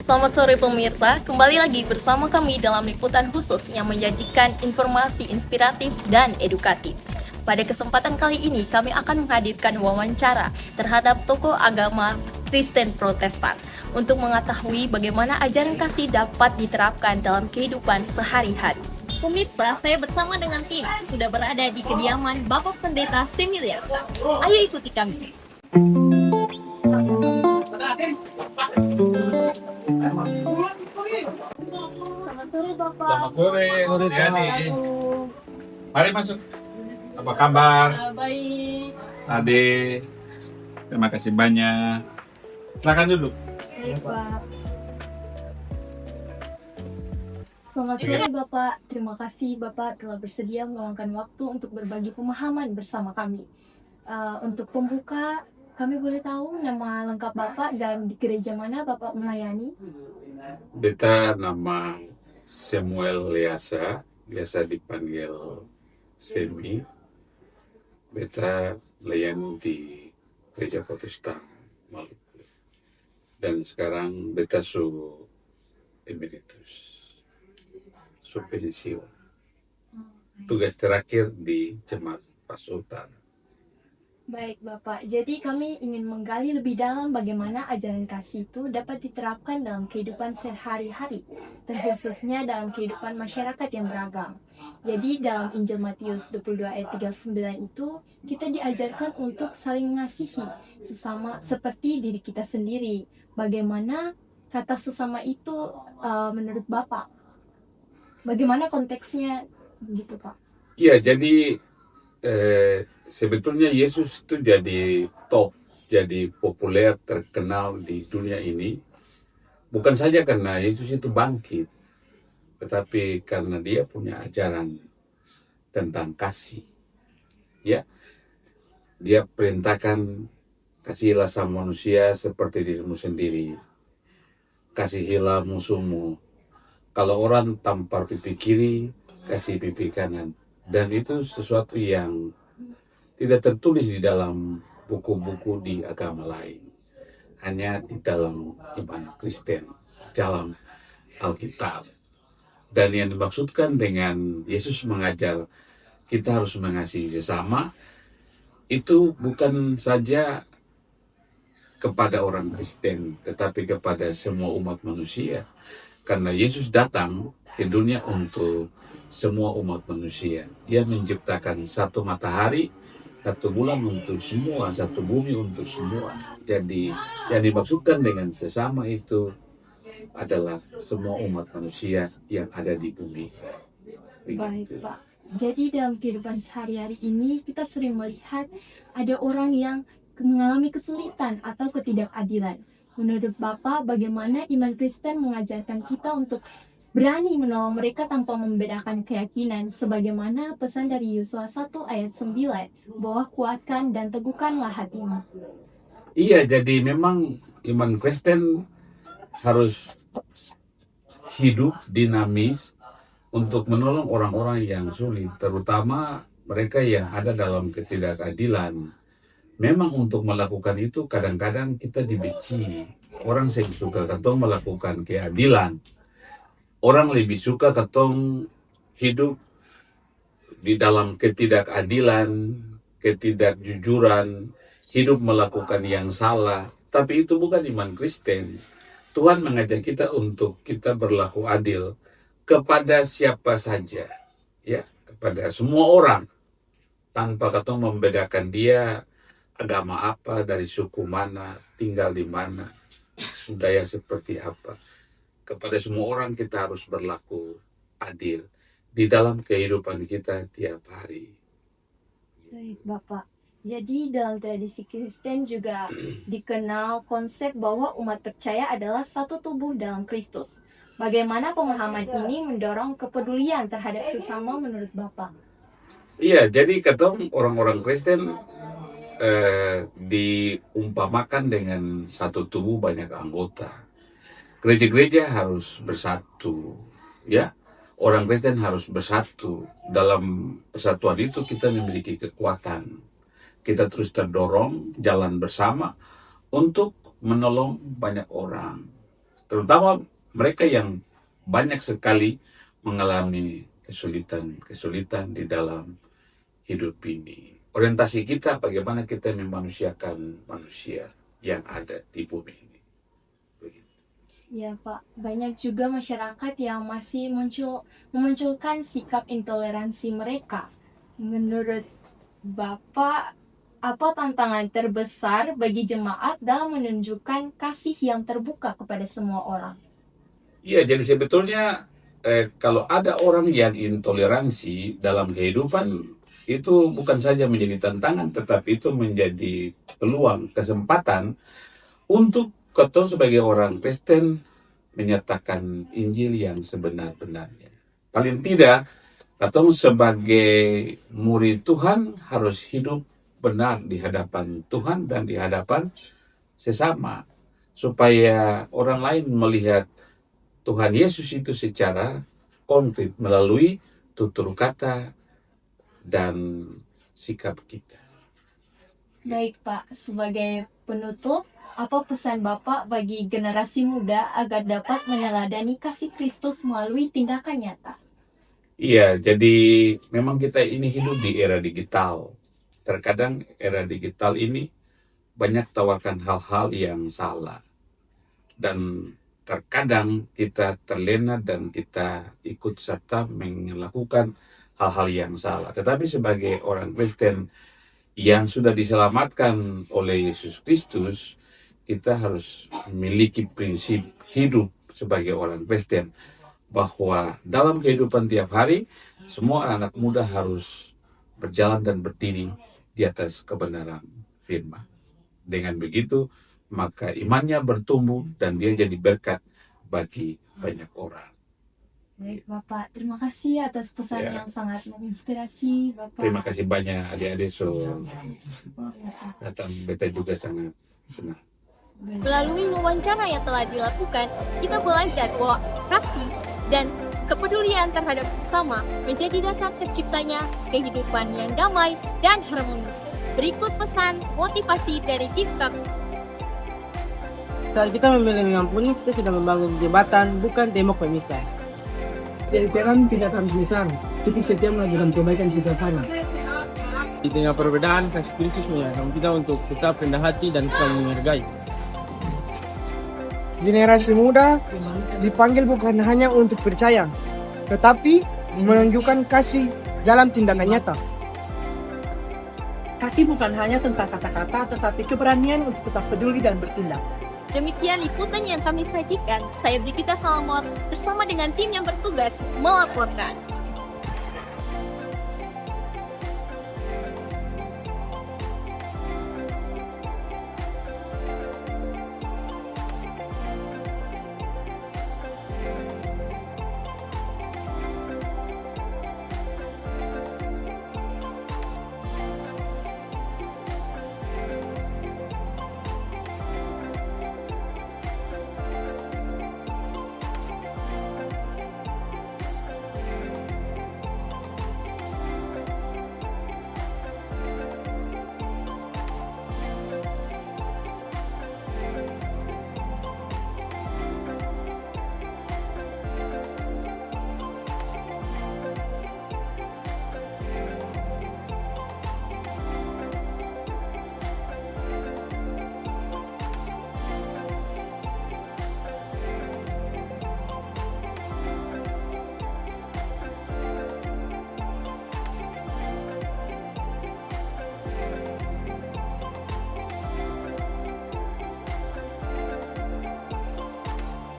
Selamat sore pemirsa, kembali lagi bersama kami dalam liputan khusus yang menyajikan informasi inspiratif dan edukatif. Pada kesempatan kali ini kami akan menghadirkan wawancara terhadap tokoh agama Kristen Protestan untuk mengetahui bagaimana ajaran kasih dapat diterapkan dalam kehidupan sehari-hari. Pemirsa, saya bersama dengan tim sudah berada di kediaman Bapak Pendeta Semilias. Ayo ikuti kami. Selamat sore Bapak. Selamat sore, Yani. Mari masuk. Apa kabar? Baik. Ade, terima kasih banyak. Silakan duduk. Baik Pak. Selamat sore Bapak. Terima kasih Bapak telah bersedia meluangkan waktu untuk berbagi pemahaman bersama kami. Untuk pembuka, kami boleh tahu nama lengkap Bapak dan di gereja mana Bapak melayani? Beta nama Samuel Liasa, biasa dipanggil Semi. Beta layani di Gereja Protestan Maluku. Dan sekarang beta su emeritus, su pensiun. Tugas terakhir di Jemaat Pasultan. Baik Bapak, jadi kami ingin menggali lebih dalam bagaimana ajaran kasih itu dapat diterapkan dalam kehidupan sehari-hari, terkhususnya dalam kehidupan masyarakat yang beragam. Jadi dalam Injil Matius 22 ayat 39 itu, kita diajarkan untuk saling mengasihi sesama seperti diri kita sendiri. Bagaimana kata sesama itu menurut Bapak? Bagaimana konteksnya gitu Pak? Iya, jadi sebetulnya Yesus itu jadi top, jadi populer, terkenal di dunia ini. Bukan saja karena Yesus itu bangkit, tetapi karena dia punya ajaran tentang kasih. Ya, dia perintahkan kasihilah sama manusia seperti dirimu sendiri. Kasihilah musuhmu. Kalau orang tampar pipi kiri, kasih pipi kanan. Dan itu sesuatu yang tidak tertulis di dalam buku-buku di agama lain. Hanya di dalam iman Kristen, dalam Alkitab. Dan yang dimaksudkan dengan Yesus mengajar kita harus mengasihi sesama, itu bukan saja kepada orang Kristen, tetapi kepada semua umat manusia. Karena Yesus datang ke dunia untuk semua umat manusia. Dia menciptakan satu matahari, satu bulan untuk semua, satu bumi untuk semua. Jadi yang dimaksudkan dengan sesama itu adalah semua umat manusia yang ada di bumi. Baik Pak. Jadi dalam kehidupan sehari-hari ini kita sering melihat ada orang yang mengalami kesulitan atau ketidakadilan. Menurut Bapak, bagaimana iman Kristen mengajarkan kita untuk berani menolong mereka tanpa membedakan keyakinan, sebagaimana pesan dari Yosua 1 ayat 9, bahwa kuatkan dan teguhkanlah hatimu. Iya, jadi memang iman Kristen harus hidup dinamis untuk menolong orang-orang yang sulit, terutama mereka yang ada dalam ketidakadilan. Memang untuk melakukan itu kadang-kadang kita dibenci. Orang lebih suka katong melakukan keadilan. Orang lebih suka katong hidup di dalam ketidakadilan, ketidakjujuran, hidup melakukan yang salah. Tapi itu bukan iman Kristen. Tuhan mengajak kita untuk kita berlaku adil kepada siapa saja, ya, kepada semua orang, tanpa katong membedakan dia agama apa, dari suku mana, tinggal di mana, budaya seperti apa. Kepada semua orang kita harus berlaku adil di dalam kehidupan kita tiap hari. Baik Bapak. Jadi dalam tradisi Kristen juga dikenal konsep bahwa umat percaya adalah satu tubuh dalam Kristus. Bagaimana pemahaman ini mendorong kepedulian terhadap sesama menurut Bapak? Iya, jadi katong orang-orang Kristen diumpamakan dengan satu tubuh banyak anggota. Gereja-gereja harus bersatu, ya. Orang Kristen harus bersatu. Dalam persatuan itu kita memiliki kekuatan. Kita terus terdorong jalan bersama untuk menolong banyak orang. terutama mereka yang banyak sekali mengalami kesulitan-kesulitan di dalam hidup ini. Orientasi kita bagaimana kita memanusiakan manusia yang ada di bumi ini. Begitu. Ya Pak, banyak juga masyarakat yang masih memunculkan sikap intoleransi mereka. Menurut Bapak, apa tantangan terbesar bagi jemaat dalam menunjukkan kasih yang terbuka kepada semua orang? Iya, jadi sebetulnya kalau ada orang yang intoleransi dalam kehidupan, itu bukan saja menjadi tantangan, tetapi itu menjadi peluang, kesempatan untuk kita sebagai orang Kristen menyatakan Injil yang sebenar-benarnya. Paling tidak, kita sebagai murid Tuhan harus hidup benar di hadapan Tuhan dan di hadapan sesama, supaya orang lain melihat Tuhan Yesus itu secara konkret melalui tutur kata dan sikap kita. Baik Pak, sebagai penutup, apa pesan Bapak bagi generasi muda agar dapat meneladani kasih Kristus melalui tindakan nyata? Iya, jadi memang kita ini hidup di era digital. Terkadang era digital ini banyak tawarkan hal-hal yang salah. Dan terkadang kita terlena dan kita ikut serta melakukan hal-hal yang salah. Tetapi sebagai orang Kristen yang sudah diselamatkan oleh Yesus Kristus, kita harus memiliki prinsip hidup sebagai orang Kristen, bahwa dalam kehidupan tiap hari, semua anak muda harus berjalan dan berdiri di atas kebenaran firman. Dengan begitu, maka imannya bertumbuh dan dia jadi berkat bagi banyak orang. Baik Bapak, terima kasih atas pesan yang sangat menginspirasi Bapak. Terima kasih banyak adik-adik datang, beta juga sangat senang. Melalui wawancara yang telah dilakukan, kita belajar bahwa kasih dan kepedulian terhadap sesama menjadi dasar terciptanya kehidupan yang damai dan harmonis. Berikut pesan motivasi dari tim kami. Saat kita memilih mengampuni, kita sudah membangun jembatan, bukan tembok pemisah. Kebenaran tidak harus besar, cukup setia mengajarkan kebaikan setiap hari. Di tengah perbedaan, kasih Kristus mengingatkan kita untuk tetap rendah hati dan saling menghargai. Generasi muda dipanggil bukan hanya untuk percaya, tetapi menunjukkan kasih dalam tindakan nyata. Kasih bukan hanya tentang kata-kata, tetapi keberanian untuk tetap peduli dan bertindak. Demikian liputan yang kami sajikan. Saya Brigita Salamor bersama dengan tim yang bertugas melaporkan.